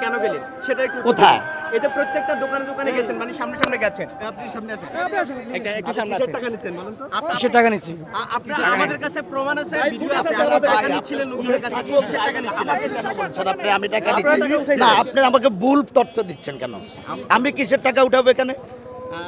কেন গেলেন সেটা একটু কোথায়? এটা প্রত্যেকটা দোকানে দোকানে গেছেন, মানে সামনে সামনে গেছেন। আপনি সামনে আসেন, একটা একটু সামনে আসেন। টাকা নিচ্ছেন বলুন তো? কিসের টাকা নিচ্ছি? আপনার আমাদের কাছে প্রমাণ আছে, ভিডিও আছে, আপনি টাকা নিচ্ছিলেন লোকের কাছে। কিসের টাকা নিচ্ছিলেন? আপনি আমি টাকা নিচ্ছি না, আপনি আমাকে ভুল তথ্য দিচ্ছেন কেন? আমি কিসের টাকা উঠাবো এখানে?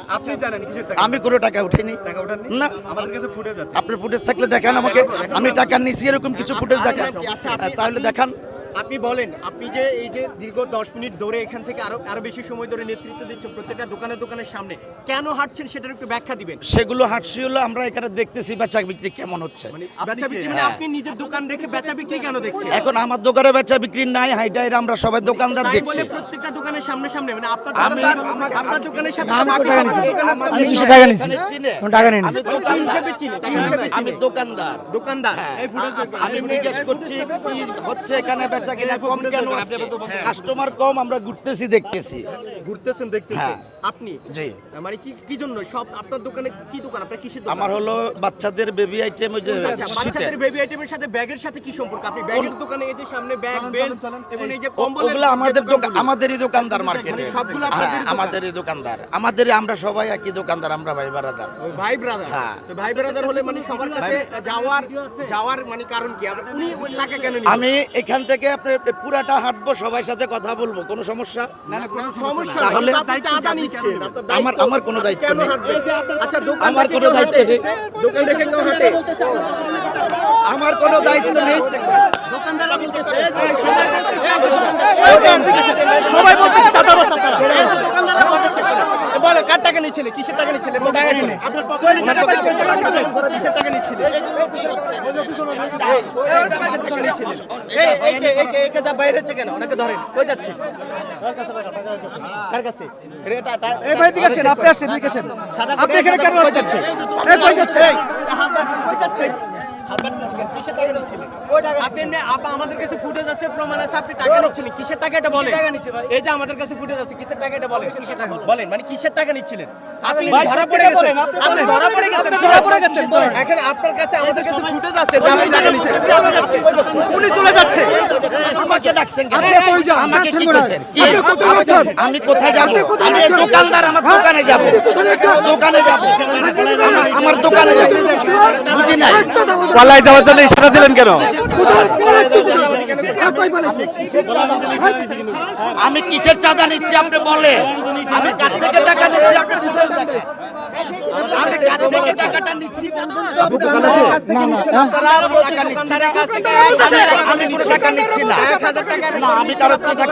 আপনি জানেন কিসের টাকা? আমি কোনো টাকা উঠাইনি। টাকা উঠাননি? না। আমাদের কাছে ফুটেজ আছে। আপনি ফুটেজ থাকলে দেখান আমাকে, আমি টাকা নিছি এরকম কিছু ফুটেজ দেখান। আচ্ছা, আপনি- তাহলে দেখান। আপনি বলেন, আপনি যে এই যে দীর্ঘ 10 মিনিট ধরে এখান থেকে আরো বেশি সময় ধরে নেতৃত্ব দিচ্ছেন প্রত্যেকটা দোকানের সামনে, কেন হাঁটছেন সেটার একটু ব্যাখ্যা দিবেন। সেগুলো হাঁটছি হলো আমরা এখানে দেখতেছি বেচা বিক্রি কেমন হচ্ছে। বেচা বিক্রি মানে আপনি নিজের দোকান রেখে বেচা বিক্রি কেন দেখছেন? এখন আমার দোকানে বেচা বিক্রি নাই, হাইটাইরা আমরা সবাই দোকানদার তাই দেখছি। বলে প্রত্যেকটা দোকানের সামনে মানে আপনার আমি- আপনার দোকানের সাথে আমি চাকরি টাকা করার নিচ্ছি। দোকানের আপনার আমি বেশি কিসের নাই। টাকা নিচ্ছি? কোনো টাকা নেই। আমি টাকা হিসেবে চিনি, টাকা হিসেবে চিনি। আমি দোকানদার। দোকানদার। এই ফুটেজ আমি জিজ্ঞেস করছি কি হচ্ছে এখানে বেচা কিনা কম কেন আছে? কাস্টমার কম, আমরা ঘুরতেছি দেখতেছি। ঘুরতেছেন দেখতেছেন হ্যাঁ। আপনি জি। মানে কি জন্য সব আপনার দোকানে কি দোকান, আপনার কিসের দোকান? আমার হলো বাচ্চাদের বেবি আইটেম, ওই যে আচ্ছা, শীতের। বাচ্চাদের বেবি আইটেমের সাথে ব্যাগের সাথে কি সম্পর্ক? আপনি ব্যাগের দোকানে এই যে সামনে ব্যাগ বেল এবং এই যে কম্বল, ওগুলো আমাদের আমাদেরই দোকানদার মার্কেটে। সবগুলো আপনাদের দোকান? আমাদেরই দোকানদার, আমরা সবাই একই দোকানদার, আমরা ভাই বারাদার। ভাই ব্রাদার। হ্যাঁ। তো ভাই ব্রাদার হলে মানে সবার কাছে যাওয়ার মানে কারণ কি? উনি ওই টাকা কেন নিবেন? আমি এখান থেকে আপনার পুরাটা হাঁটবো, সবার সাথে কথা বলবো, কোনো সমস্যা? না, কোনো সমস্যা নাই, তাহলে- কিন্তু আপনি চাঁদা নিচ্ছেন, আপনার দায়িত্ব। আমার কোনো দায়িত্ব কেন নেই। হাঁটবেন? আচ্ছা, দোকান আমার রেখে কোনো কেউ দায়িত্ব হাঁটে? নেই। দোকান রেখে কেউ হাঁটে? আমার কোনো দায়িত্ব নেই। সবাই বলতেছে চাঁদাবাজ আপনারা। বলো, কার টাকা নিচ্ছিলে? কিসের টাকা নিচ্ছিলে? আপনার পকেটে টাকা নিচ্ছিলেন? কিসের টাকা নিচ্ছিলেন? একে যা বাইরে হচ্ছে কেন? ওনাকে ধরেন। কই যাচ্ছে? কার কাছে? এই ভাই দিকে আসেন, আপনি আসেন, এদিকে আসেন। আপনি এখানে কেন আসছেন? এই কই যাচ্ছে? হাত কই যাচ্ছে? হাত বাড়তেছে কেন? কিসের টাকা নিচ্ছিলেন? আপনি আমাদের কাছে ফুটেজ আছে, প্রমাণ আছে, আপনি টাকা নিচ্ছিলেন। কিসের টাকা এটা বলেন? এই যে আমাদের কাছে ফুটেজ আছে, কিসের টাকা এটা বলেন? বলেন, মানে কিসের টাকা নিচ্ছিলেন? আপনি ধরা পড়ে গেছেন। আপনি ধরা পড়ে গেছেন। ধরা পড়ে গেছেন। এখন আপনার কাছে আমাদের কাছে ফুটেজ আছে যে আপনি টাকা নিচ্ছেন। উনি চলে যাচ্ছে। আমাকে ডাকছেন কেন? আপনি কই যান? আমাকে কি ডাকছেন করছেন? কি? আপনি কোথায় যাচ্ছেন? আমি কোথায় যাব? আমি দোকানদার, আমার দোকানে যাব। দোকানে যাব। আমার দোকানে যাব। বুঝি নাই। পালায় যাওয়ার জন্য ইশারা দিলেন কেন? আমি কিসের চাঁদা নিচ্ছি আপনি বলে? আমি কার থেকে টাকা নিচ্ছি আপনি বুঝতে পারছেন? আমি কার থেকে টাকাটা নিচ্ছি বলবেন তো? টাকা নিচ্ছি না। আমি কোনো টাকা নিচ্ছি না। না, আমি কারোর টাকা